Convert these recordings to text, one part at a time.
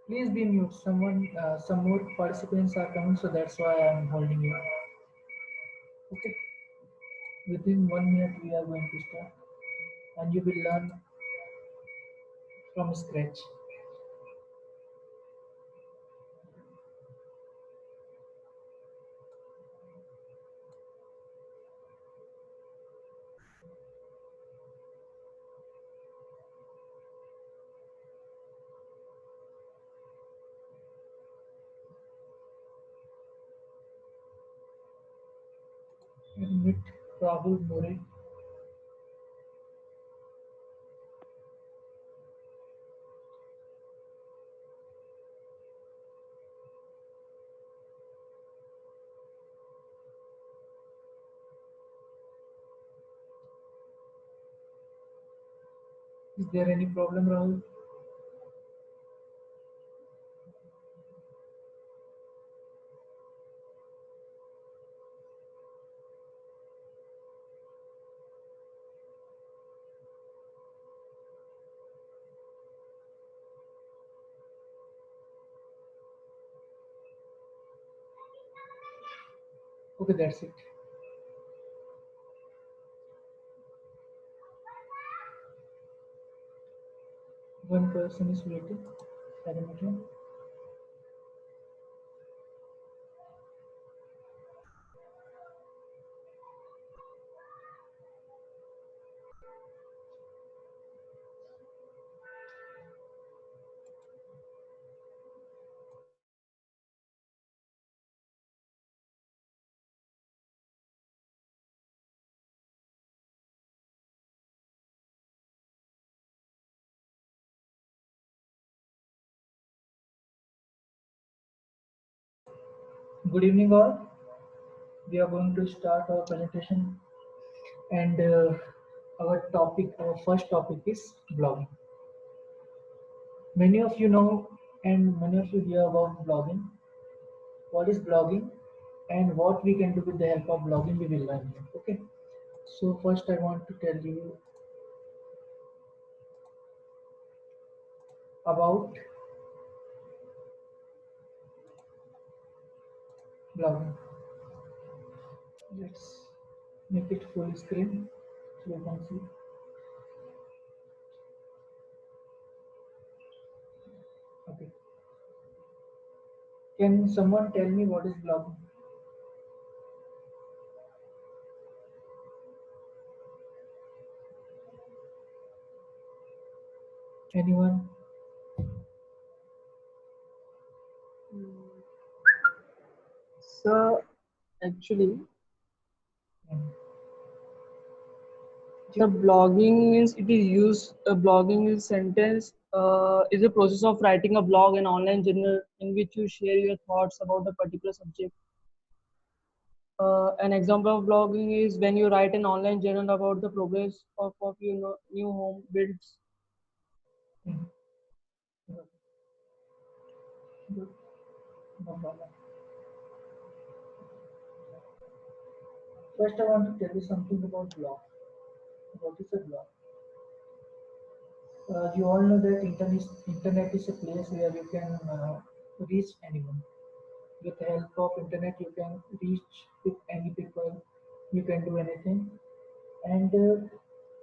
Please be mute. Some more participants are coming, so that's why I'm holding you. Okay. Within 1 minute, we are going to start, and you will learn from scratch. Meet Rahul More. Is there any problem, Rahul? Okay, that's it. One person is waiting. Parameter. Good evening, all. We are going to start our presentation, and our first topic is blogging. Many of you know, and many of you hear about blogging. What is blogging, and what we can do with the help of blogging, we will learn here. Okay. So first, I want to tell you about blogging. Let's make it full screen so you can see. Okay. Can someone tell me what is blogging? Anyone? So actually, Mm. the blogging means it is used. Blogging is sentence is a process of writing a blog, an online journal in which you share your thoughts about a particular subject. An example of blogging is when you write an online journal about the progress of your new home builds. Mm. Good. Good. No problem. First, I want to tell you something about blog. What is a blog? You all know that internet is a place where you can reach anyone. With the help of internet, you can reach with any people. You can do anything. And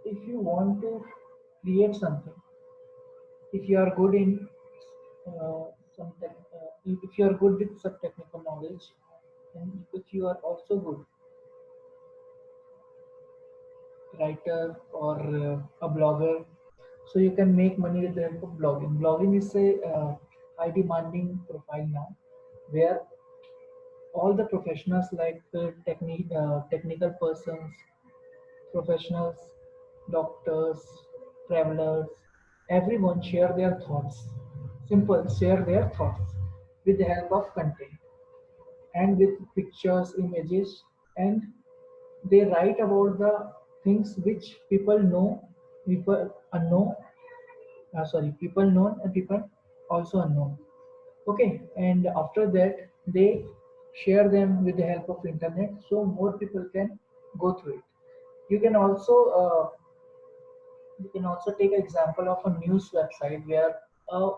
if you want to create something, if you are good in if you are good with some technical knowledge, and if you are also good writer or a blogger, so you can make money with the help of blogging. Blogging is a high demanding profile now, where all the professionals like technical persons, professionals, doctors, travelers, everyone share their thoughts. Simple, share their thoughts with the help of content and with pictures, images, and they write about the things which people know, people unknown, people known and people also unknown. Okay, and after that they share them with the help of internet so more people can go through it. You can also take an example of a news website uh,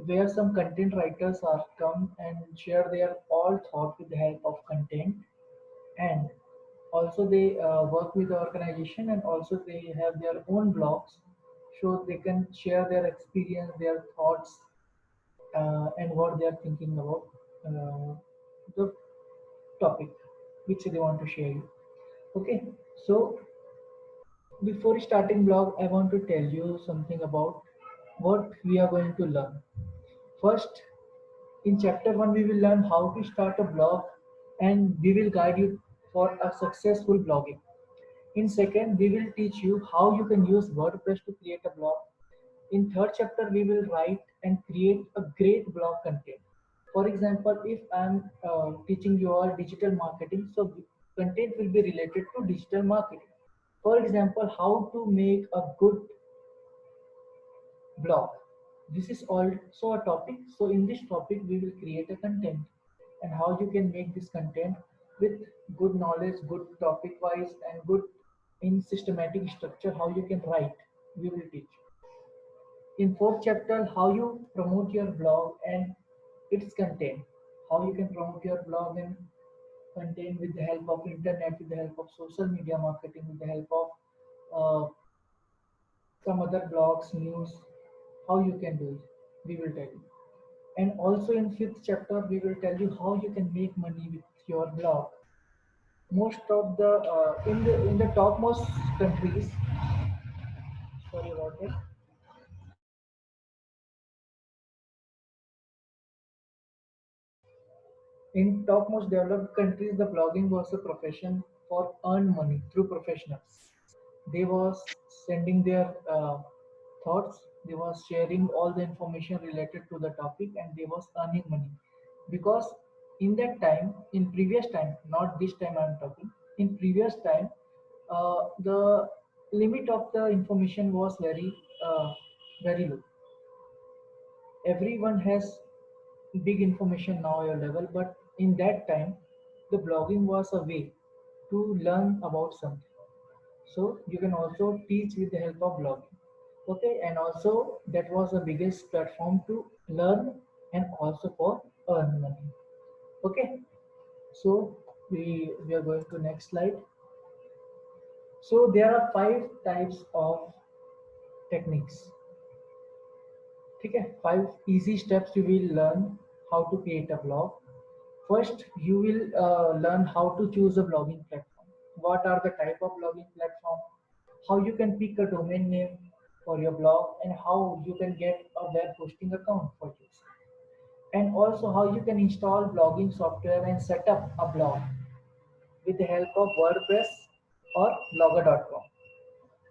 where some content writers are come and share their all thought with the help of content, and also they work with the organization, and also they have their own blogs so they can share their experience, their thoughts, and what they are thinking about the topic which they want to share you. Okay, so before starting blog, I want to tell you something about what we are going to learn. First, in chapter 1, we will learn how to start a blog, and we will guide you for a successful blogging. In second, we will teach you how you can use WordPress to create a blog. In third chapter, we will write and create a great blog content. For example, if I'm teaching you all digital marketing, so content will be related to digital marketing. For example, how to make a good blog. This is also a topic. So in this topic, we will create a content and how you can make this content with good knowledge, good topic wise, and good in systematic structure. How you can write, we will teach. In fourth chapter, how you promote your blog and its content. How you can promote your blog and content with the help of internet, with the help of social media marketing, with the help of uh, some other blogs, news, how you can do it. We will tell you. And also in fifth chapter, we will tell you how you can make money with your blog. Most of the in the topmost countries, sorry about that. In topmost developed countries, the blogging was a profession for earn money through professionals. They was sending their thoughts, they was sharing all the information related to the topic, and they was earning money. Because in that time, in previous time, not this time I'm talking, in previous time, the limit of the information was very low. Everyone has big information now your level, but in that time the blogging was a way to learn about something. So you can also teach with the help of blogging. Okay, and also that was the biggest platform to learn and also for earn money. Okay, so we are going to next slide. So there are 5 types of techniques. Okay, 5 easy steps you will learn how to create a blog. First, you will learn how to choose a blogging platform. What are the type of blogging platform? How you can pick a domain name for your blog, and how you can get a web hosting account for yourself. And also how you can install blogging software and set up a blog with the help of WordPress or blogger.com.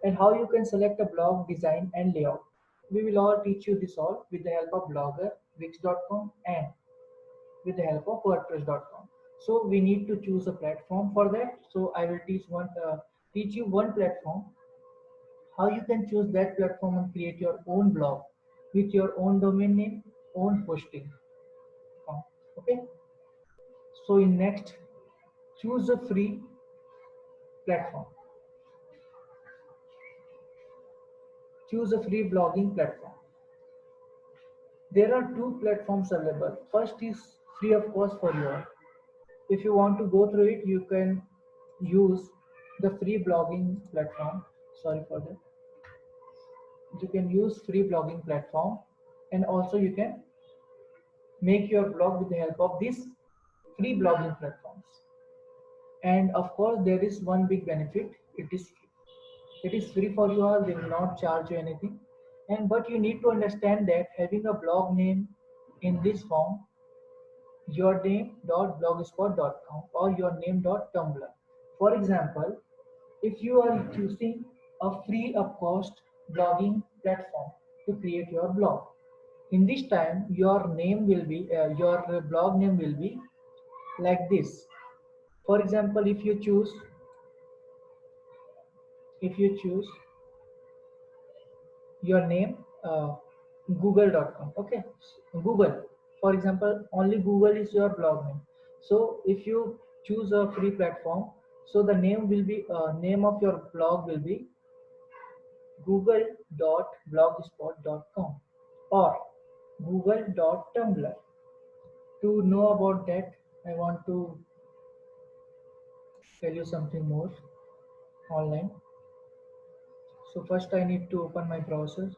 And how you can select a blog design and layout. We will all teach you this all with the help of Blogger, Wix.com, and with the help of WordPress.com. So we need to choose a platform for that. So I will teach you one platform, how you can choose that platform and create your own blog with your own domain name, own hosting. Okay. So in next, choose a free platform. Choose a free blogging platform. There are 2 platforms available. First is free of cost for you. If you want to go through it, you can use the free blogging platform. Sorry for that. You can use free blogging platform, and also you can make your blog with the help of these free blogging platforms. And of course, there is one big benefit. It is free for you all. They will not charge you anything. And but you need to understand that having a blog name in this form, your name.blogspot.com or your name.tumblr. For example, if you are choosing a free of cost blogging platform to create your blog, in this time your blog name will be like this. For example, if you choose your name, google.com. Okay, Google, for example, only Google is your blog name. So if you choose a free platform, so the name will be name of your blog will be google.blogspot.com or google.tumblr. To know about that, I want to tell you something more online. So first I need to open my browser.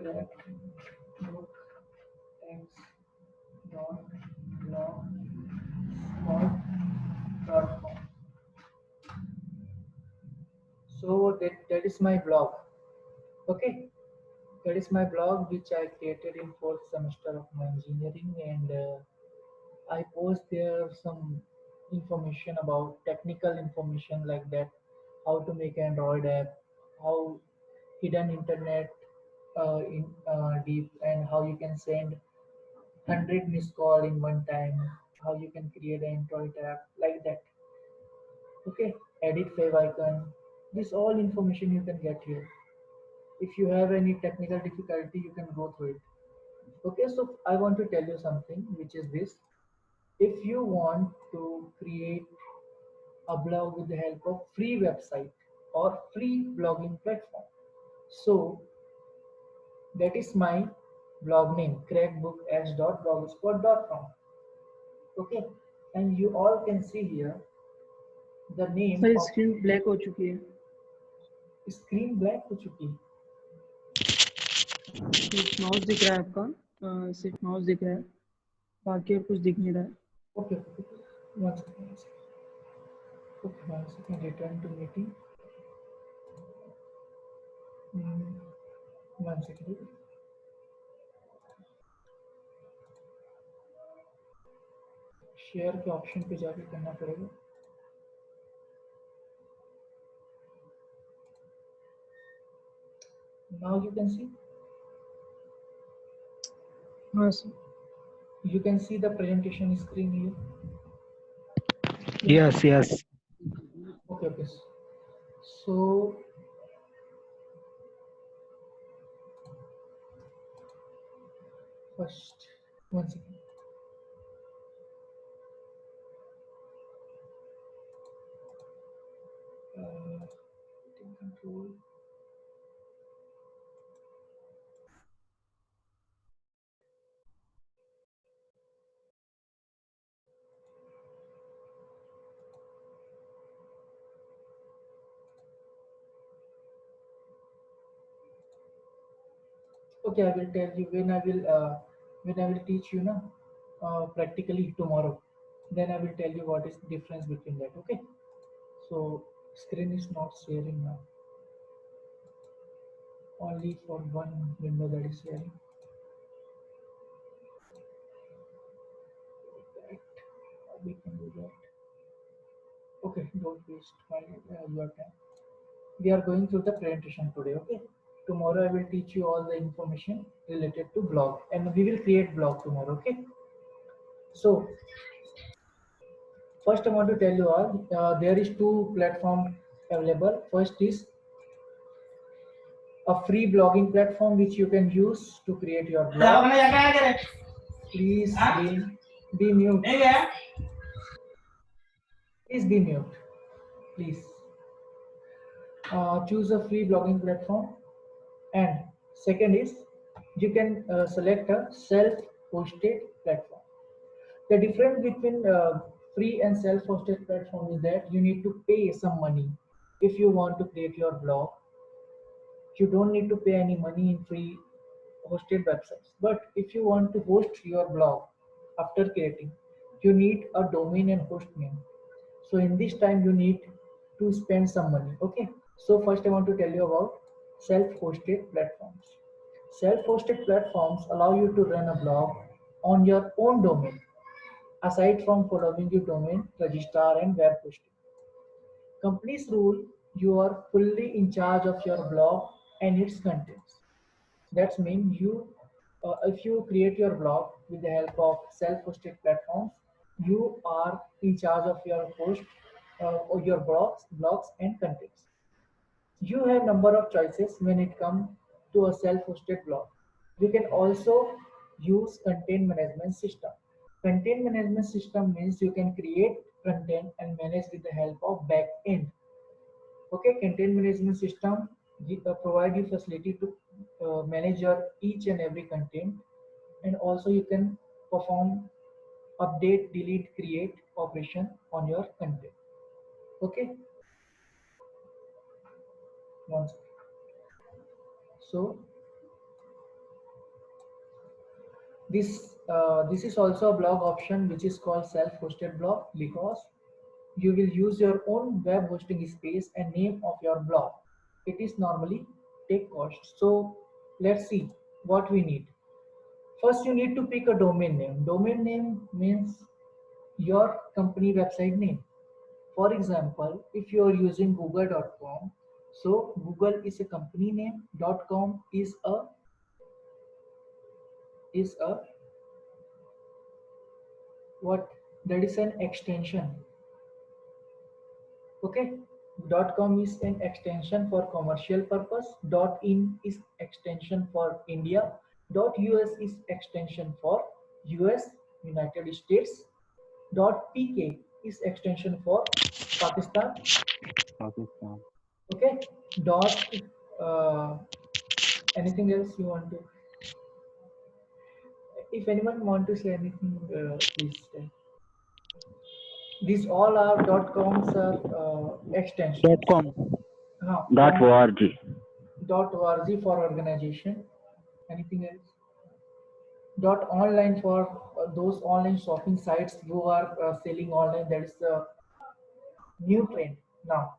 Crackbooks.blogspot.com. So that is my blog. Okay, that is my blog which I created in fourth semester of my engineering, and I post there some information about technical information like that, how to make an Android app, how hidden internet in deep, and how you can send 100 missed call in one time, how you can create an Android app like that. Okay, edit fave icon. This all information you can get here. If you have any technical difficulty, you can go through it. Okay, so I want to tell you something, which is this. If you want to create a blog with the help of free website or free blogging platform, so that is my blog name, crackbookx.blogspot.com. Okay, and you all can see here the name sir of screen black हो चुकी है. screen black हो चुकी है. सिर्फ mouse दिख रहा है आपका. सिर्फ माउस दिख रहा है, बाकी और कुछ दिख नहीं रहा है. Okay, okay, one second, one second. Okay, one second, return to meeting. Hmm, one second. Share के ऑप्शन पे जाके करना पड़ेगा. Now you can see. हाँ sir. You can see the presentation screen here. Yes, yes. Okay, okay. So first, one second. Hitting control. Okay, I will tell you when I will teach you now practically tomorrow. Then I will tell you what is the difference between that. Okay. So screen is not sharing now. Only for one window that is sharing. That we can do that. Okay, don't waste your time. We are going through the presentation today. Okay. Tomorrow I will teach you all the information related to blog, and we will create blog tomorrow. Okay. So first I want to tell you all there is two platform available. First is a free blogging platform which you can use to create your blog. Please be mute. Please be mute. Please choose a free blogging platform. And second is you can select a self-hosted platform. The difference between free and self-hosted platform is that you need to pay some money if you want to create your blog. You don't need to pay any money in free hosted websites. But if you want to host your blog after creating, you need a domain and host name. So in this time you need to spend some money. Okay. So first I want to tell you about self-hosted platforms. Self-hosted platforms allow you to run a blog on your own domain aside from following your domain registrar and web hosting. Companies rule you are fully in charge of your blog and its contents. That means if you create your blog with the help of self-hosted platforms, you are in charge of your host or your blogs and contents. You have number of choices when it comes to a self-hosted blog. You can also use content management system. Content management system means you can create content and manage with the help of back end. Okay, content management system provide you facility to manage your each and every content, and also you can perform update, delete, create operation on your content. Okay, once. So this is also a blog option which is called self-hosted blog, because you will use your own web hosting space and name of your blog. It is normally take cost. So let's see what we need. First, you need to pick a domain name. Domain name means your company website name. For example, if you are using google.com, so Google is a company name, .com is a what, that is an extension. Okay, .com is an extension for commercial purpose. .in is extension for India. .us is extension for US, United States. .pk is extension for Pakistan. Pakistan. Okay. Dot uh, anything else you want to? If anyone want to say anything, please tell. These all are .coms are extensions. .com. Com .org. .org for organization. Anything else? .online for those online shopping sites who are selling online. That is the new trend now.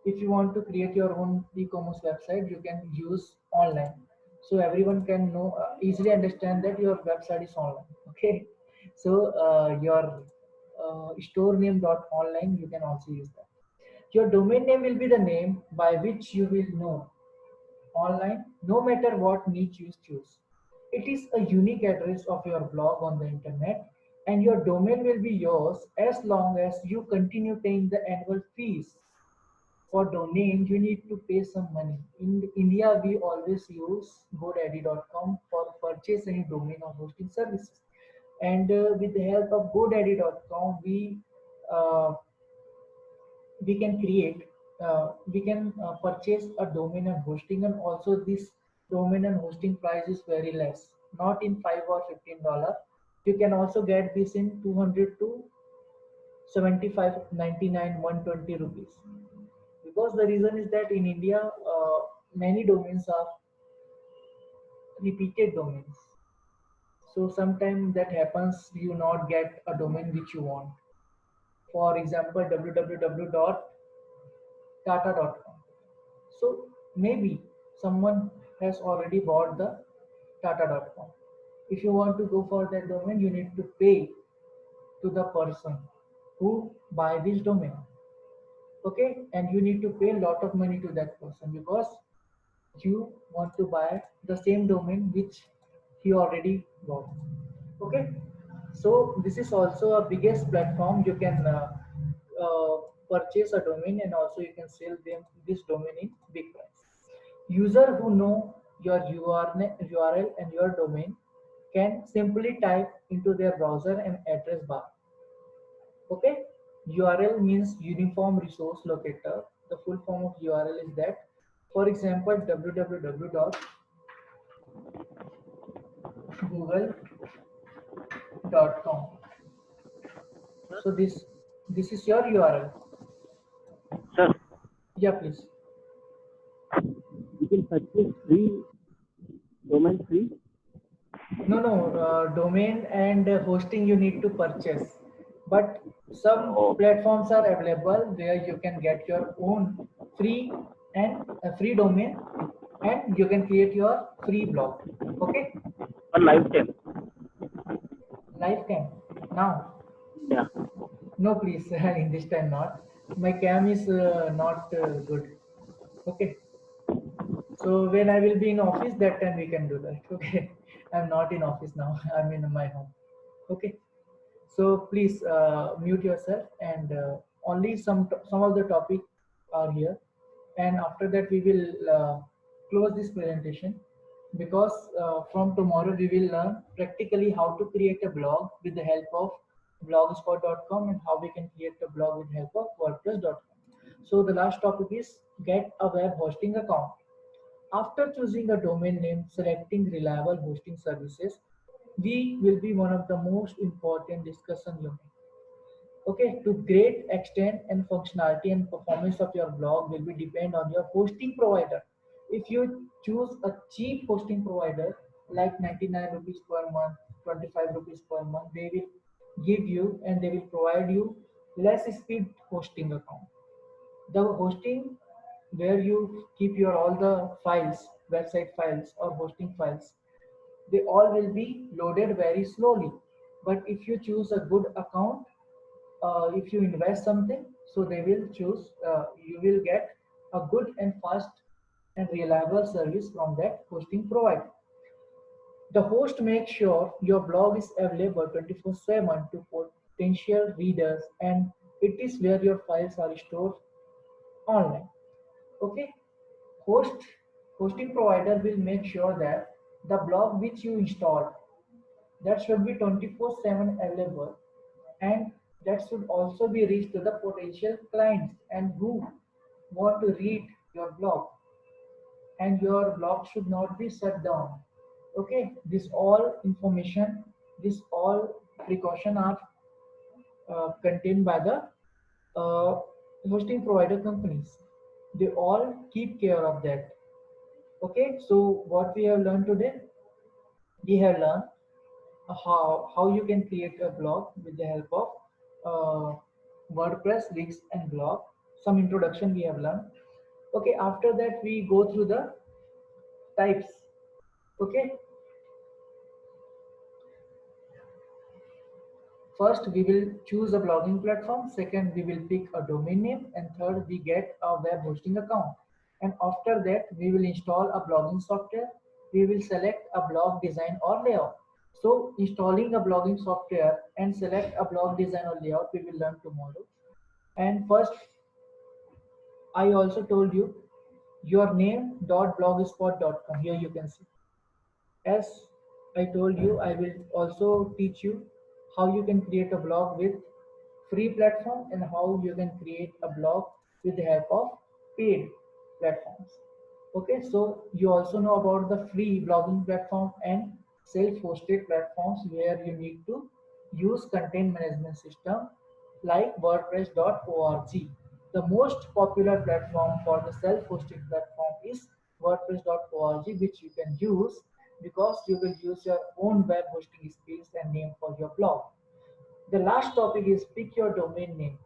If you want to create your own e-commerce website, you can use online, so everyone can know, easily understand that your website is online. Okay, so your store name .online, you can also use that. Your domain name will be the name by which you will know online, no matter what niche you choose. It is a unique address of your blog on the internet, and your domain will be yours as long as you continue paying the annual fees. For domain, you need to pay some money. In India, we always use GoDaddy.com for purchase any domain or hosting services. And with the help of GoDaddy.com, uh, we can create we can purchase a domain and hosting, and also this domain and hosting price is very less, not in $5 or $15. You can also get this in 200 to 75, 99, 120 rupees. Because the reason is that in India, many domains are repeated domains, so sometimes that happens, you not get a domain which you want. For example, www.tata.com. So maybe someone has already bought the tata.com. If you want to go for that domain, you need to pay to the person who buy this domain. Okay, and you need to pay a lot of money to that person because you want to buy the same domain which he already bought. Okay, so this is also a biggest platform. You can uh, purchase a domain, and also you can sell them this domain in big price. User who know your URL and your domain can simply type into their browser and address bar. Okay, URL means Uniform Resource Locator. The full form of URL is that. For example, www.google.com. So this is your URL. Sir, Yeah, please. you can purchase free domain free. No, domain and hosting you need to purchase, but some Oh, platforms are available where you can get your own free and a free domain, and you can create your free blog. Okay, for lifetime. live cam now. Yeah. No, please, in this time not. My cam is not good. Okay, so when I will be in office, that time we can do that. Okay, I'm not in office now. I'm in my home. Okay. So please mute yourself, and only some of the topic are here, and after that we will close this presentation. because from tomorrow we will learn practically how to create a blog with the help of blogspot.com and how we can create a blog with the help of wordpress.com. So the last topic is get a web hosting account. After choosing a domain name, selecting reliable hosting services, we will be one of the most important discussion you make. Okay, to great extent and functionality and performance of your blog will be depend on your hosting provider. If you choose a cheap hosting provider like 99 rupees per month, 25 rupees per month, they will give you and they will provide you less speed hosting account. The hosting where you keep your all the files, website files or hosting files, they all will be loaded very slowly. But if you choose a good account, if you invest something, so they will choose, you will get a good and fast and reliable service from that hosting provider. The host makes sure your blog is available 24/7 to potential readers, and it is where your files are stored online. Okay, host hosting provider will make sure that the blog which you installed, that should be 24/7 available, and that should also be reached to the potential clients and who want to read your blog, and your blog should not be shut down. Okay, this all information, this all precaution are contained by the uh, hosting provider companies. They all keep care of that. Okay, so what we have learned today, we have learned how you can create a blog with the help of WordPress, Wix, and blog. Some introduction we have learned. Okay, after that we go through the types. Okay, first we will choose a blogging platform. Second, we will pick a domain name, and third, we get a web hosting account. And after that, we will install a blogging software. We will select a blog design or layout. So installing a blogging software and select a blog design or layout, we will learn tomorrow. And first, I also told you your name.blogspot.com. Here you can see. As I told you, I will also teach you how you can create a blog with free platform and how you can create a blog with the help of paid platforms. Okay, so you also know about the free blogging platform and self-hosted platforms where you need to use content management system like WordPress.org. The most popular platform for the self-hosted platform is WordPress.org, which you can use because you will use your own web hosting skills and name for your blog. The last topic is pick your domain name.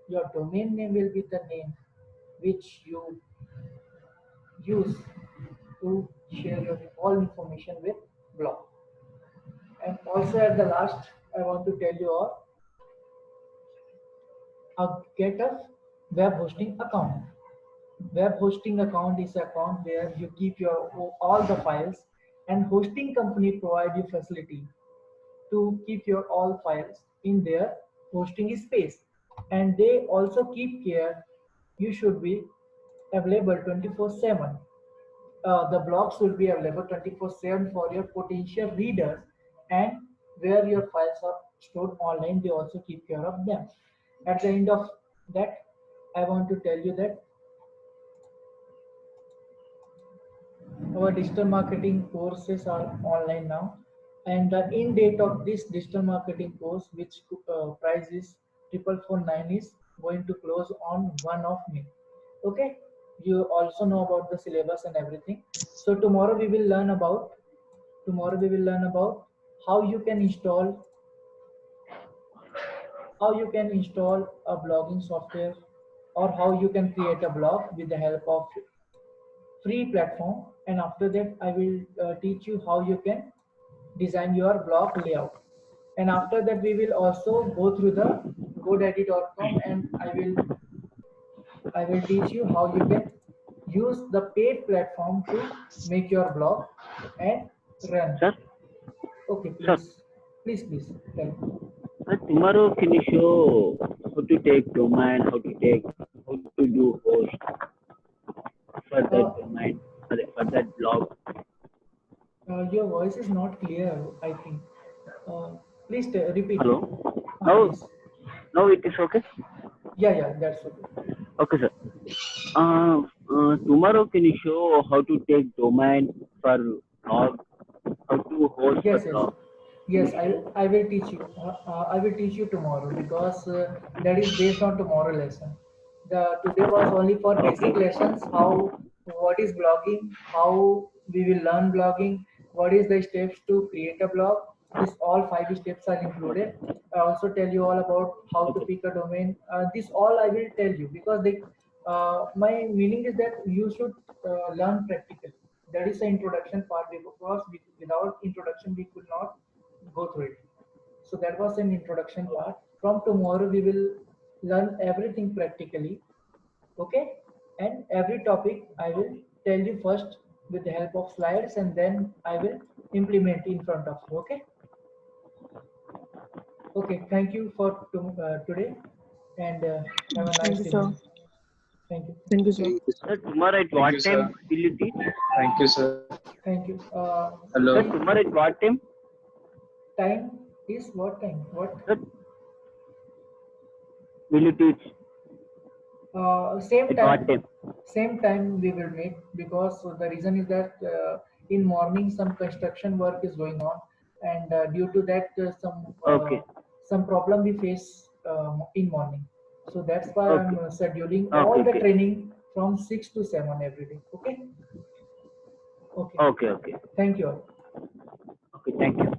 Your domain name will be the name which you use to share your all information with blog. And also at the last, I want to tell you all, get a web hosting account. Web hosting account is account where you keep your all the files, and hosting company provide you facility to keep your all files in their hosting space, and they also keep care you should be available 24/7. The blogs will be available 24/7 for your potential readers, and where your files are stored online, they also keep care of them. At the end of that, I want to tell you that our digital marketing courses are online now, and the end date of this digital marketing course, which price is 4449, is going to close on 1 of May. Okay, you also know about the syllabus and everything. So tomorrow we will learn about how you can install a blogging software, or how you can create a blog with the help of free platform. And after that, I will teach you how you can design your blog layout. And after that, we will also go through the godaddy.com, and I will teach you how you can use the paid platform to make your blog and run. Sir, Okay, sir, please tell me. tomorrow can you show how to take domain, how to do host for that uh, domain, for that blog? Your voice is not clear, I think. Uh, Please repeat. Hello. Yes. Now it is okay. Yeah, that's okay. Okay, sir. Tomorrow can you show how to take domain for blog, how to host the Yes, yes, blog? Can yes. you show? I will teach you. I will teach you tomorrow because that is based on tomorrow lesson. The today was only for Okay. basic lessons. How what is blogging? How we will learn blogging? What is the steps to create a blog? This all 5 steps are included. I also tell you all about how to Okay. pick a domain. This all I will tell you because my meaning is that you should learn practically. That is the introduction part because without introduction we could not go through it. So that was an introduction part. From tomorrow we will learn everything practically. Okay, and every topic I will tell you first with the help of slides, and then I will implement in front of you. Okay. Okay, thank you for today, and have a Thank nice you, sir. evening. Thank you. Thank you, sir. Sir, tomorrow at Thank what you, time sir. will you teach? Thank you, sir. Thank you. Sir, We Hello. tomorrow at what time? time is what time? What? Sir, will you teach? Same At what time. time? Same time we will meet because the reason is that in morning some construction work is going on, and due to that Okay. some problem we face in morning. So that's why I'm Okay. scheduling Okay. all the Okay. training from 6 to 7 every day. Okay. Okay. Okay. Okay. Thank you all. Okay. Thank you.